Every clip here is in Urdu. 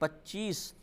25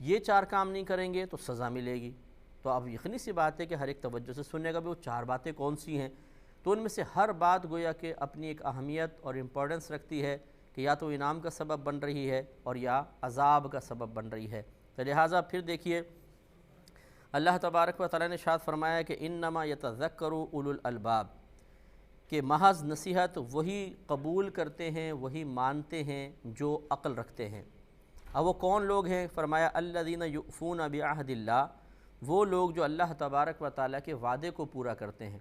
یہ 4 کام نہیں کریں گے تو سزا ملے گی۔ تو اب یقینی سی بات ہے کہ ہر ایک توجہ سے سننے گا بھی وہ 4 باتیں کون سی ہیں، تو ان میں سے ہر بات گویا کہ اپنی ایک اہمیت اور امپورٹنس رکھتی ہے کہ یا تو انعام کا سبب بن رہی ہے اور یا عذاب کا سبب بن رہی ہے۔ تو لہٰذا پھر دیکھیے اللہ تبارک و تعالیٰ نے ارشاد فرمایا کہ انما یتذکر اولو الالباب، کہ محض نصیحت وہی قبول کرتے ہیں، وہی مانتے ہیں جو عقل رکھتے ہیں۔ اب وہ کون لوگ ہیں؟ فرمایا الذین یؤفون بعہد اللہ، وہ لوگ جو اللہ تبارک و تعالیٰ کے وعدے کو پورا کرتے ہیں۔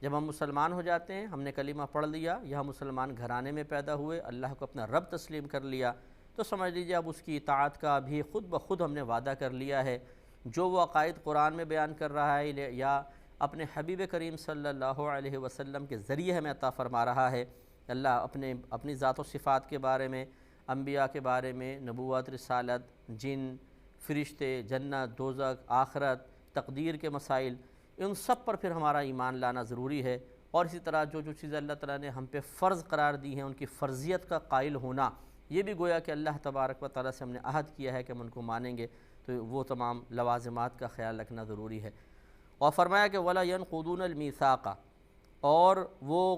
جب ہم مسلمان ہو جاتے ہیں، ہم نے کلمہ پڑھ لیا یا ہم مسلمان گھرانے میں پیدا ہوئے، اللہ کو اپنا رب تسلیم کر لیا، تو سمجھ لیجیے اب اس کی اطاعت کا بھی خود بخود ہم نے وعدہ کر لیا ہے۔ جو وہ عقائد قرآن میں بیان کر رہا ہے یا اپنے حبیب کریم صلی اللہ علیہ وسلم کے ذریعے ہمیں عطا فرما رہا ہے، اللہ اپنی ذات و صفات کے بارے میں، انبیاء کے بارے میں، نبوت، رسالت، جن، فرشتے، جنت، دوزخ، آخرت، تقدیر کے مسائل، ان سب پر پھر ہمارا ایمان لانا ضروری ہے۔ اور اسی طرح جو چیزیں اللہ تعالیٰ نے ہم پہ فرض قرار دی ہیں، ان کی فرضیت کا قائل ہونا، یہ بھی گویا کہ اللہ تبارک و تعالیٰ سے ہم نے عہد کیا ہے کہ ہم ان کو مانیں گے، تو وہ تمام لوازمات کا خیال رکھنا ضروری ہے۔ اور فرمایا کہ وَلَا يَنْقُضُونَ الْمِيثَاقَ، اور وہ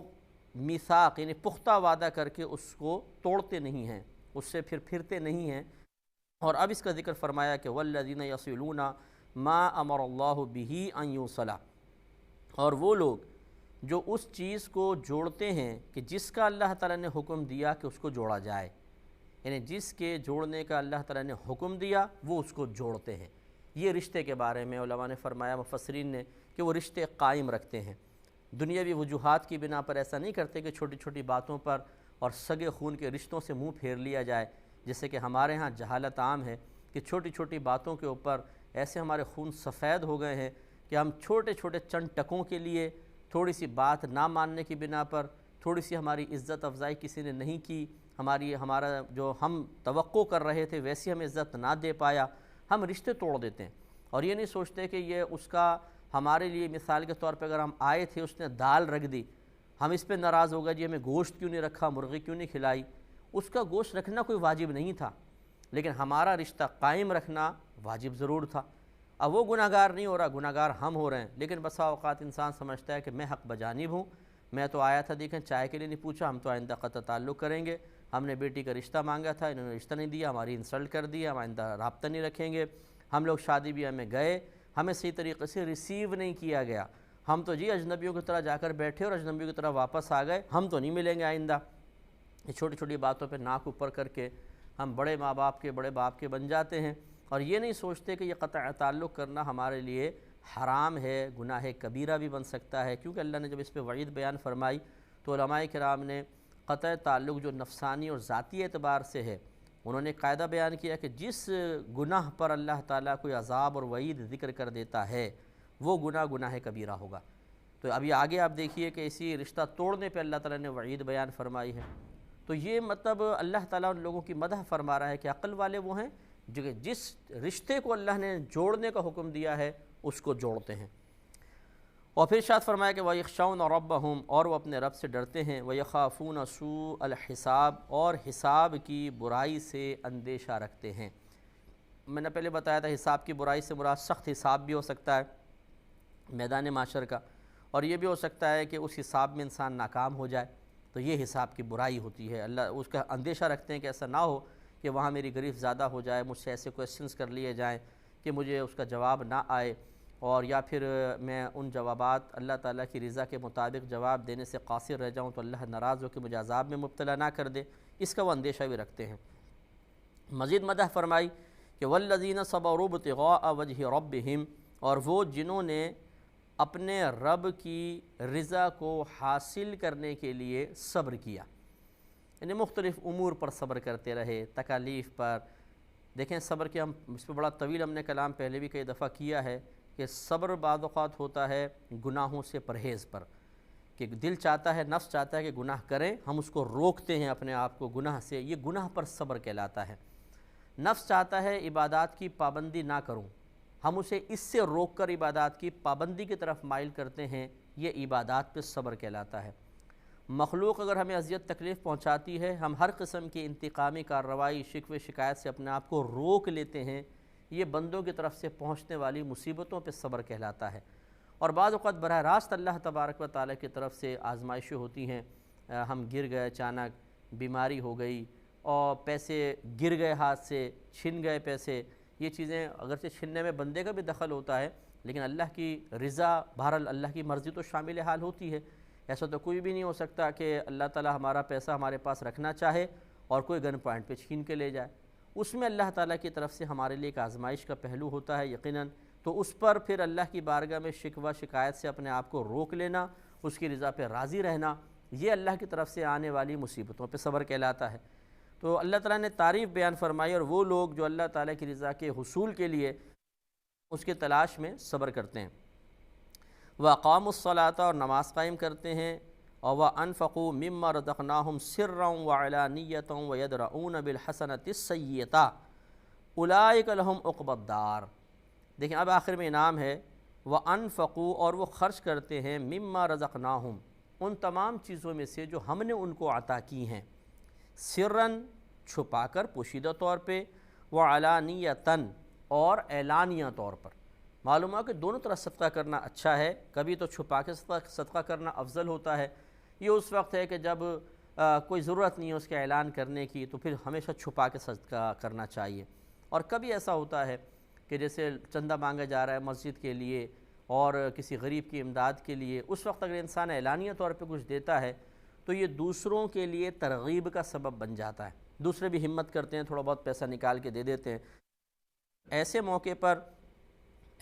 میثاق یعنی پختہ وعدہ کر کے اس کو توڑتے نہیں ہیں، اس سے پھر پھرتے نہیں ہیں۔ اور اب اس کا ذکر فرمایا کہ وَالَّذِينَ يَصِلُونَ مَا أَمَرَ اللَّهُ بِهِ أَن يُوصَلَ، اور وہ لوگ جو اس چیز کو جوڑتے ہیں کہ جس کا اللہ تعالیٰ نے حکم دیا کہ اس کو جوڑا جائے، یعنی جس کے جوڑنے کا اللہ تعالیٰ نے حکم دیا وہ اس کو جوڑتے ہیں۔ یہ رشتے کے بارے میں علماء نے فرمایا، مفسرین نے، کہ وہ رشتے قائم رکھتے ہیں، دنیاوی وجوہات کی بنا پر ایسا نہیں کرتے کہ چھوٹی چھوٹی باتوں پر اور سگے خون کے رشتوں سے منہ پھیر لیا جائے، جیسے کہ ہمارے ہاں جہالت عام ہے کہ چھوٹی چھوٹی باتوں کے اوپر ایسے ہمارے خون سفید ہو گئے ہیں کہ ہم چھوٹے چھوٹے چند ٹکوں کے لیے، تھوڑی سی بات نہ ماننے کی بنا پر، تھوڑی سی ہماری عزت افزائی کسی نے نہیں کی، ہمارا جو ہم توقع کر رہے تھے ویسی ہمیں عزت نہ دے پایا، ہم رشتے توڑ دیتے ہیں۔ اور یہ نہیں سوچتے کہ یہ اس کا ہمارے لیے مثال کے طور پہ اگر ہم آئے تھے، اس نے دال رکھ دی، ہم اس پہ ناراض ہو گئے، جی ہمیں گوشت کیوں نہیں رکھا، مرغی کیوں نہیں کھلائی۔ اس کا گوشت رکھنا کوئی واجب نہیں تھا، لیکن ہمارا رشتہ قائم رکھنا واجب ضرور تھا۔ اب وہ گناہ گار نہیں ہو رہا، گناہ گار ہم ہو رہے ہیں، لیکن بسا اوقات انسان سمجھتا ہے کہ میں حق بجانب ہوں، میں تو آیا تھا، دیکھیں چائے کے لیے نہیں پوچھا، ہم تو آئندہ قطع تعلق کریں گے، ہم نے بیٹی کا رشتہ مانگا تھا، انہوں نے رشتہ نہیں دیا، ہماری انسلٹ کر دی، ہم آئندہ رابطہ نہیں رکھیں گے، ہم لوگ شادی بیاہ میں گئے، ہمیں صحیح طریقے سے ریسیو نہیں کیا گیا، ہم تو جی اجنبیوں کی طرح جا کر بیٹھے اور اجنبیوں کی طرح واپس آ گئے، ہم تو نہیں ملیں گے آئندہ۔ یہ چھوٹی چھوٹی باتوں پہ ناک اوپر کر کے ہم بڑے ماں باپ کے، بڑے باپ کے بن جاتے ہیں، اور یہ نہیں سوچتے کہ یہ قطع تعلق کرنا ہمارے لیے حرام ہے، گناہ کبیرہ بھی بن سکتا ہے، کیونکہ اللہ نے جب اس پہ وعید بیان فرمائی تو علماء کرام نے قطع تعلق جو نفسانی اور ذاتی اعتبار سے ہے، انہوں نے قاعدہ بیان کیا کہ جس گناہ پر اللہ تعالیٰ کوئی عذاب اور وعید ذکر کر دیتا ہے وہ گناہ کبیرہ ہوگا۔ تو ابھی آگے آپ دیکھیے کہ اسی رشتہ توڑنے پہ اللہ تعالیٰ نے وعید بیان فرمائی ہے۔ تو یہ مطلب اللہ تعالیٰ ان لوگوں کی مدح فرما رہا ہے کہ عقل والے وہ ہیں جو کہ جس رشتے کو اللہ نے جوڑنے کا حکم دیا ہے اس کو جوڑتے ہیں۔ اور پھر ارشاد فرمایا کہ وَيَخْشَوْنَ رَبَّهُمْ، اور وہ اپنے رب سے ڈرتے ہیں، وَيَخَافُونَ سُوءَ الْحِسَابِ، اور حساب کی برائی سے اندیشہ رکھتے ہیں۔ میں نے پہلے بتایا تھا حساب کی برائی سے مراد سخت حساب بھی ہو سکتا ہے میدان معاشر کا، اور یہ بھی ہو سکتا ہے کہ اس حساب میں انسان ناکام ہو جائے، تو یہ حساب کی برائی ہوتی ہے۔ اللہ اس کا اندیشہ رکھتے ہیں کہ ایسا نہ ہو کہ وہاں میری گریف زیادہ ہو جائے، مجھ سے ایسے کویسچنز کر لیے جائیں کہ مجھے اس کا جواب نہ آئے، اور یا پھر میں ان جوابات اللہ تعالیٰ کی رضا کے مطابق جواب دینے سے قاصر رہ جاؤں تو اللہ ناراض ہو کہ مجھے عذاب میں مبتلا نہ کر دے، اس کا وہ اندیشہ بھی رکھتے ہیں۔ مزید مدح فرمائی کہ وَالَّذِينَ صَبَرُوا ابْتِغَاءَ وَجْهِ رَبِّهِمْ، اور وہ جنہوں نے اپنے رب کی رضا کو حاصل کرنے کے لیے صبر کیا، یعنی مختلف امور پر صبر کرتے رہے، تکالیف پر۔ دیکھیں صبر کے ہم اس پہ بڑا طویل ہم نے کلام پہلے بھی کئی دفعہ کیا ہے کہ صبر بعض اوقات ہوتا ہے گناہوں سے پرہیز پر، کہ دل چاہتا ہے، نفس چاہتا ہے کہ گناہ کریں، ہم اس کو روکتے ہیں اپنے آپ کو گناہ سے، یہ گناہ پر صبر کہلاتا ہے۔ نفس چاہتا ہے عبادات کی پابندی نہ کروں، ہم اسے اس سے روک کر عبادات کی پابندی کی طرف مائل کرتے ہیں، یہ عبادات پہ صبر کہلاتا ہے۔ مخلوق اگر ہمیں اذیت تکلیف پہنچاتی ہے، ہم ہر قسم کی انتقامی کارروائی، شکوے شکایت سے اپنے آپ کو روک لیتے ہیں، یہ بندوں کی طرف سے پہنچنے والی مصیبتوں پہ صبر کہلاتا ہے۔ اور بعض اوقات براہ راست اللہ تبارک و تعالیٰ کی طرف سے آزمائشیں ہوتی ہیں، ہم گر گئے، اچانک بیماری ہو گئی اور پیسے گر گئے ہاتھ سے، چھن گئے پیسے۔ یہ چیزیں اگرچہ چھننے میں بندے کا بھی دخل ہوتا ہے، لیکن اللہ کی رضا، بہرحال اللہ کی مرضی تو شامل حال ہوتی ہے۔ ایسا تو کوئی بھی نہیں ہو سکتا کہ اللہ تعالیٰ ہمارا پیسہ ہمارے پاس رکھنا چاہے اور کوئی گن پوائنٹ پہ چھین کے لے جائے۔ اس میں اللہ تعالیٰ کی طرف سے ہمارے لیے ایک آزمائش کا پہلو ہوتا ہے یقیناً، تو اس پر پھر اللہ کی بارگاہ میں شکوہ شکایت سے اپنے آپ کو روک لینا، اس کی رضا پہ راضی رہنا، یہ اللہ کی طرف سے آنے والی مصیبتوں پہ صبر کہلاتا ہے۔ تو اللہ تعالیٰ نے تعریف بیان فرمائی، اور وہ لوگ جو اللہ تعالیٰ کی رضا کے حصول کے لیے اس کے تلاش میں صبر کرتے ہیں، وَأَقَامُوا الصَّلَاةَ اور نماز قائم کرتے ہیں، اور وَأَنفَقُوا مِمَّا رَزَقْنَاهُمْ سِرًّا وَعَلَانِيَّةً وَيَدْرَؤُونَ بِالْحَسَنَةِ السَّيِّئَةَ أُولَٰئِكَ لَهُمْ عُقْبَى الدَّارِ۔ دیکھیں اب آخر میں انعام ہے، وَأَنفَقُوا اور وہ خرچ کرتے ہیں، مِمَّا رَزَقْنَاهُمْ ان تمام چیزوں میں سے جو ہم نے ان کو عطا کی ہیں، سرًّا چھپا کر پوشیدہ طور پہ، وعلانیتاً اور اعلانیہ طور پر۔ معلوم ہے کہ دونوں طرح صدقہ کرنا اچھا ہے، کبھی تو چھپا کے صدقہ کرنا افضل ہوتا ہے۔ یہ اس وقت ہے کہ جب کوئی ضرورت نہیں ہے اس کے اعلان کرنے کی، تو پھر ہمیشہ چھپا کے صدقہ کرنا چاہیے۔ اور کبھی ایسا ہوتا ہے کہ جیسے چندہ مانگا جا رہا ہے مسجد کے لیے اور کسی غریب کی امداد کے لیے، اس وقت اگر انسان اعلانیہ طور پہ کچھ دیتا ہے تو یہ دوسروں کے لیے ترغیب کا سبب بن جاتا ہے، دوسرے بھی ہمت کرتے ہیں، تھوڑا بہت پیسہ نکال کے دے دیتے ہیں۔ ایسے موقع پر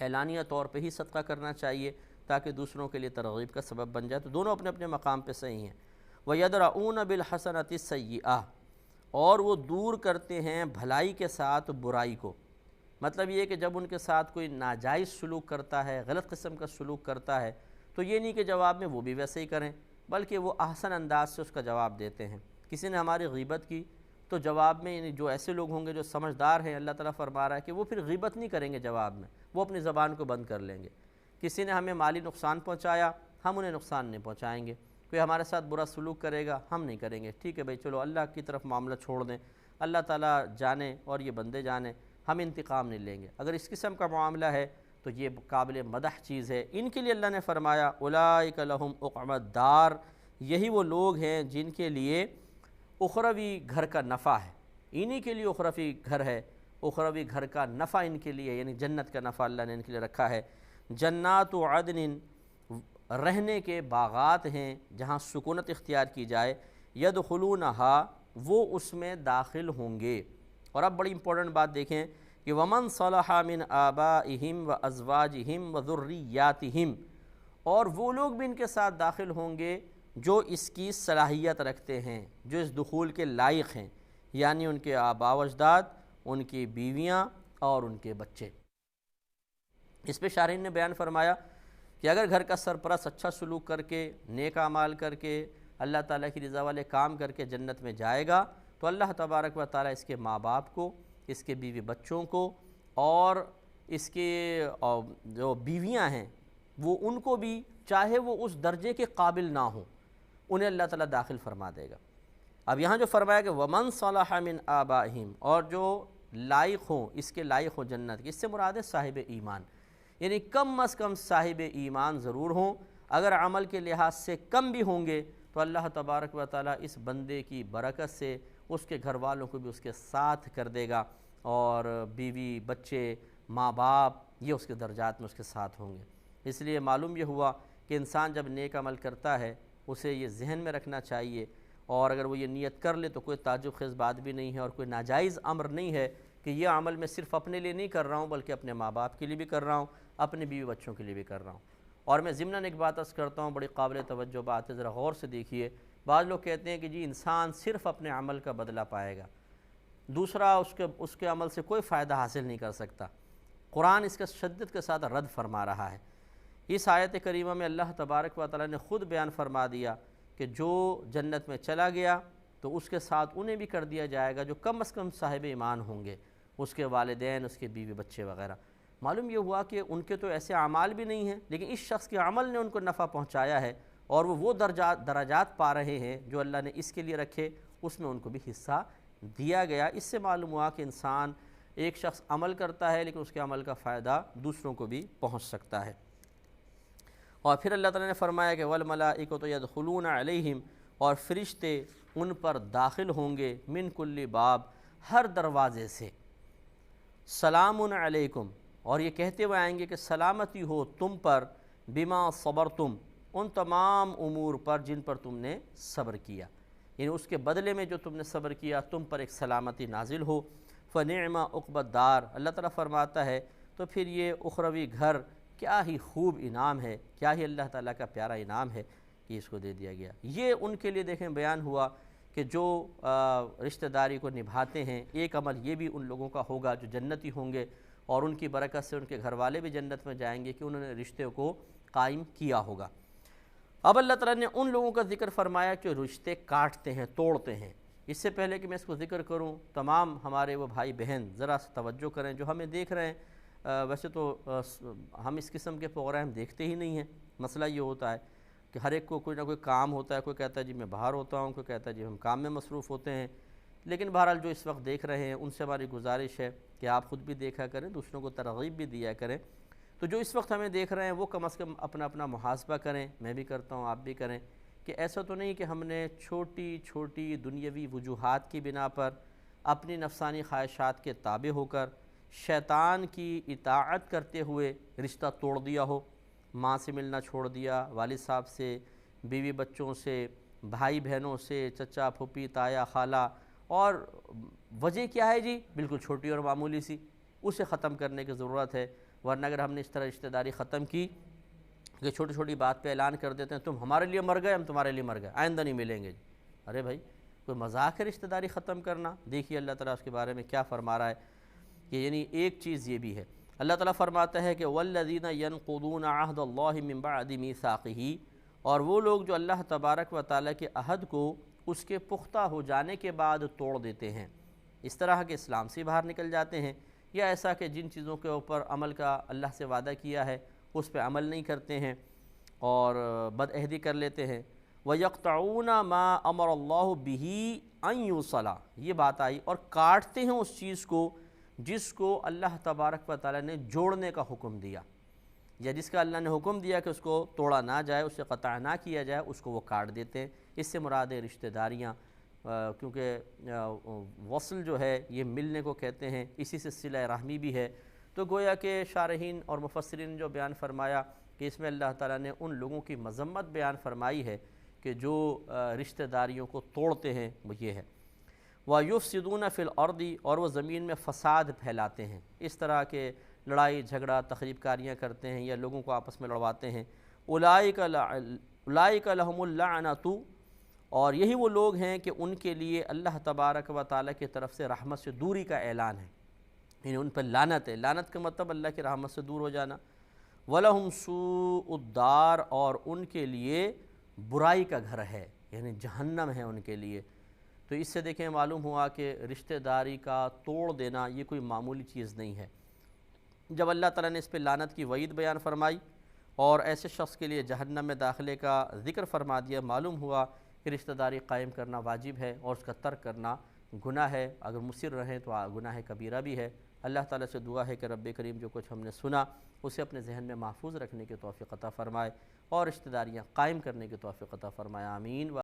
اعلانیہ طور پہ ہی صدقہ کرنا چاہیے تاکہ دوسروں کے لیے ترغیب کا سبب بن جائے۔ تو دونوں اپنے اپنے مقام پہ صحیح ہیں۔ وَيَدْرَؤُونَ بِالْحَسَنَةِ السَّيِّئَةِ اور وہ دور کرتے ہیں بھلائی کے ساتھ برائی کو۔ مطلب یہ کہ جب ان کے ساتھ کوئی ناجائز سلوک کرتا ہے، غلط قسم کا سلوک کرتا ہے، تو یہ نہیں کہ جواب میں وہ بھی ویسے ہی کریں، بلکہ وہ احسن انداز سے اس کا جواب دیتے ہیں۔ کسی نے ہماری غیبت کی تو جواب میں، یعنی جو ایسے لوگ ہوں گے جو سمجھدار ہیں، اللہ تعالیٰ فرما رہا ہے کہ وہ پھر غیبت نہیں کریں گے جواب میں، وہ اپنی زبان کو بند کر لیں گے۔ کسی نے ہمیں مالی نقصان پہنچایا، ہم انہیں نقصان نہیں پہنچائیں گے۔ کوئی ہمارے ساتھ برا سلوک کرے گا، ہم نہیں کریں گے، ٹھیک ہے بھائی چلو اللہ کی طرف معاملہ چھوڑ دیں، اللہ تعالیٰ جانے اور یہ بندے جانے، ہم انتقام نہیں لیں گے۔ اگر اس قسم کا معاملہ ہے تو یہ قابل مدح چیز ہے۔ ان کے لیے اللہ نے فرمایا اولئک لہم عقبی الدار، یہی وہ لوگ ہیں جن کے لیے اخروی گھر کا نفع ہے، انہی کے لیے اخروی گھر ہے، اخروی گھر کا نفع ان کے لیے، یعنی جنت کا نفع اللہ نے ان کے لیے رکھا ہے۔ جنات عدن رہنے کے باغات ہیں جہاں سکونت اختیار کی جائے، یدخلونہا وہ اس میں داخل ہوں گے۔ اور اب بڑی امپورٹنٹ بات دیکھیں کہ ومن صلح من آبائہم وازواجہم وذریاتہم اور وہ لوگ بھی ان کے ساتھ داخل ہوں گے جو اس کی صلاحیت رکھتے ہیں، جو اس دخول کے لائق ہیں، یعنی ان کے آباء و اجداد، ان کی بیویاں اور ان کے بچے۔ اس پہ شارحین نے بیان فرمایا کہ اگر گھر کا سرپرست اچھا سلوک کر کے، نیک اعمال کر کے، اللہ تعالیٰ کی رضا والے کام کر کے جنت میں جائے گا تو اللہ تبارک و تعالیٰ اس کے ماں باپ کو، اس کے بیوی بچوں کو اور اس کے جو بیویاں ہیں وہ ان کو بھی، چاہے وہ اس درجے کے قابل نہ ہوں، انہیں اللہ تعالیٰ داخل فرما دے گا۔ اب یہاں جو فرمایا کہ ومن صلح من آبائہم اور جو لائق ہوں، اس کے لائق ہوں جنت کی، اس سے مراد ہے صاحب ایمان، یعنی کم از کم صاحب ایمان ضرور ہوں۔ اگر عمل کے لحاظ سے کم بھی ہوں گے تو اللہ تبارک و تعالیٰ اس بندے کی برکت سے اس کے گھر والوں کو بھی اس کے ساتھ کر دے گا، اور بیوی بچے ماں باپ یہ اس کے درجات میں اس کے ساتھ ہوں گے۔ اس لیے معلوم یہ ہوا کہ انسان جب نیک عمل کرتا ہے اسے یہ ذہن میں رکھنا چاہیے، اور اگر وہ یہ نیت کر لے تو کوئی تعجب خیز بات بھی نہیں ہے اور کوئی ناجائز امر نہیں ہے کہ یہ عمل میں صرف اپنے لیے نہیں کر رہا ہوں بلکہ اپنے ماں باپ کے لیے بھی کر رہا ہوں، اپنے بیوی بچوں کے لیے بھی کر رہا ہوں۔ اور میں ضمناً ایک بات عرض کرتا ہوں، بڑی قابل توجہ بات ہے، ذرا غور سے دیکھیے۔ بعض لوگ کہتے ہیں کہ جی انسان صرف اپنے عمل کا بدلہ پائے گا، دوسرا اس کے عمل سے کوئی فائدہ حاصل نہیں کر سکتا۔ قرآن اس کا شدت کے ساتھ رد فرما رہا ہے۔ اس آیت کریمہ میں اللہ تبارک و تعالیٰ نے خود بیان فرما دیا کہ جو جنت میں چلا گیا تو اس کے ساتھ انہیں بھی کر دیا جائے گا جو کم از کم صاحب ایمان ہوں گے، اس کے والدین، اس کے بیوی بچے وغیرہ۔ معلوم یہ ہوا کہ ان کے تو ایسے اعمال بھی نہیں ہیں، لیکن اس شخص کے عمل نے ان کو نفع پہنچایا ہے، اور وہ درجات پا رہے ہیں جو اللہ نے اس کے لیے رکھے، اس میں ان کو بھی حصہ دیا گیا۔ اس سے معلوم ہوا کہ انسان ایک شخص عمل کرتا ہے لیکن اس کے عمل کا فائدہ دوسروں کو بھی پہنچ سکتا ہے۔ اور پھر اللہ تعالیٰ نے فرمایا کہ وَالْمَلَائِکَةُ يَدْخُلُونَ عَلَيْهِمْ، اور فرشتے ان پر داخل ہوں گے من کل باب، ہر دروازے سے، سلام علیکم، اور یہ کہتے ہوئے آئیں گے کہ سلامتی ہو تم پر، بما صبرتم، ان تمام امور پر جن پر تم نے صبر کیا، یعنی اس کے بدلے میں جو تم نے صبر کیا تم پر ایک سلامتی نازل ہو۔ فَنِعْمَ عُقْبَى الدَّارِ، اللہ تعالیٰ فرماتا ہے تو پھر یہ اخروی گھر کیا ہی خوب انعام ہے، کیا ہی اللہ تعالیٰ کا پیارا انعام ہے کہ اس کو دے دیا گیا۔ یہ ان کے لیے دیکھیں بیان ہوا کہ جو رشتہ داری کو نبھاتے ہیں، ایک عمل یہ بھی ان لوگوں کا ہوگا جو جنتی ہوں گے، اور ان کی برکت سے ان کے گھر والے بھی جنت میں جائیں گے کہ انہوں نے رشتے کو قائم کیا ہوگا۔ اب اللہ تعالیٰ نے ان لوگوں کا ذکر فرمایا جو رشتے کاٹتے ہیں، توڑتے ہیں۔ اس سے پہلے کہ میں اس کو ذکر کروں، تمام ہمارے وہ بھائی بہن ذرا سے توجہ کریں جو ہمیں دیکھ رہے ہیں۔ ویسے تو ہم اس قسم کے پروگرام دیکھتے ہی نہیں ہیں، مسئلہ یہ ہوتا ہے کہ ہر ایک کو کوئی نہ کوئی کام ہوتا ہے، کوئی کہتا ہے جی میں باہر ہوتا ہوں، کوئی کہتا ہے جی ہم کام میں مصروف ہوتے ہیں، لیکن بہرحال جو اس وقت دیکھ رہے ہیں ان سے ہماری گزارش ہے کہ آپ خود بھی دیکھا کریں، دوسروں کو ترغیب بھی دیا کریں۔ تو جو اس وقت ہمیں دیکھ رہے ہیں وہ کم از کم اپنا اپنا محاسبہ کریں، میں بھی کرتا ہوں، آپ بھی کریں، کہ ایسا تو نہیں کہ ہم نے چھوٹی چھوٹی دنیاوی وجوہات کی بنا پر اپنی نفسانی خواہشات کے تابع ہو کر شیطان کی اطاعت کرتے ہوئے رشتہ توڑ دیا ہو، ماں سے ملنا چھوڑ دیا، والد صاحب سے، بیوی بچوں سے، بھائی بہنوں سے، چچا پھوپھی تایا خالہ، اور وجہ کیا ہے جی؟ بالکل چھوٹی اور معمولی سی، اسے ختم کرنے کی ضرورت ہے۔ ورنہ اگر ہم نے اس طرح رشتہ داری ختم کی کہ چھوٹی چھوٹی بات پہ اعلان کر دیتے ہیں تم ہمارے لیے مر گئے ہم تمہارے لیے مر گئے، آئندہ نہیں ملیں گے جی، ارے بھائی کوئی مذاق ہے رشتہ داری ختم کرنا؟ دیکھیے اللہ تعالیٰ اس کے بارے میں کیا فرما رہا ہے کہ یعنی ایک چیز یہ بھی ہے، اللہ تعالیٰ فرماتا ہے کہ وَالَّذِينَ يَنْقُضُونَ عَهْدَ اللَّهِ مِن بَعْدِ مِيثَاقِهِ، اور وہ لوگ جو اللہ تبارک و تعالیٰ کے عہد کو اس کے پختہ ہو جانے کے بعد توڑ دیتے ہیں، اس طرح کے اسلام سے باہر نکل جاتے ہیں، یا ایسا کہ جن چیزوں کے اوپر عمل کا اللہ سے وعدہ کیا ہے اس پہ عمل نہیں کرتے ہیں اور بد عہدی کر لیتے ہیں۔ وَيَقْطَعُونَ مَا أَمَرَ اللَّهُ بِهِ أَن يُوصَلَ، یہ بات آئی، اور کاٹتے ہیں اس چیز کو جس کو اللہ تبارک و تعالیٰ نے جوڑنے کا حکم دیا، یا جس کا اللہ نے حکم دیا کہ اس کو توڑا نہ جائے، اسے قطع نہ کیا جائے، اس کو وہ کاٹ دیتے ہیں۔ اس سے مراد ہے رشتہ داریاں، کیونکہ وصل جو ہے یہ ملنے کو کہتے ہیں، اسی سے صلہ رحمی بھی ہے۔ تو گویا کہ شارحین اور مفسرین نے جو بیان فرمایا کہ اس میں اللہ تعالیٰ نے ان لوگوں کی مذمت بیان فرمائی ہے کہ جو رشتہ داریوں کو توڑتے ہیں، وہ یہ ہے۔ وَيُفْسِدُونَ فِي الْأَرْضِ، اور وہ زمین میں فساد پھیلاتے ہیں، اس طرح کے لڑائی جھگڑا تخریب کاریاں کرتے ہیں یا لوگوں کو آپس میں لڑواتے ہیں۔ اولئک لہم اللعنۃ، اور یہی وہ لوگ ہیں کہ ان کے لیے اللہ تبارک و تعالیٰ کی طرف سے رحمت سے دوری کا اعلان ہے، یعنی ان پر لعنت ہے، لعنت کا مطلب اللہ کی رحمت سے دور ہو جانا۔ وَلَهُمْ سُوءُ الدَّارِ، اور ان کے لیے برائی کا گھر ہے، یعنی جہنم ہے ان کے لیے۔ تو اس سے دیکھیں معلوم ہوا کہ رشتہ داری کا توڑ دینا یہ کوئی معمولی چیز نہیں ہے۔ جب اللہ تعالیٰ نے اس پہ لعنت کی وعید بیان فرمائی اور ایسے شخص کے لیے جہنم میں داخلے کا ذکر فرما دیا، معلوم ہوا کہ رشتہ داری قائم کرنا واجب ہے اور اس کا ترک کرنا گناہ ہے، اگر مصر رہیں تو گناہ کبیرہ بھی ہے۔ اللہ تعالیٰ سے دعا ہے کہ رب کریم جو کچھ ہم نے سنا اسے اپنے ذہن میں محفوظ رکھنے کی توفیق عطا فرمائے اور رشتہ داریاں قائم کرنے کی توفیق عطا فرمائے، آمین۔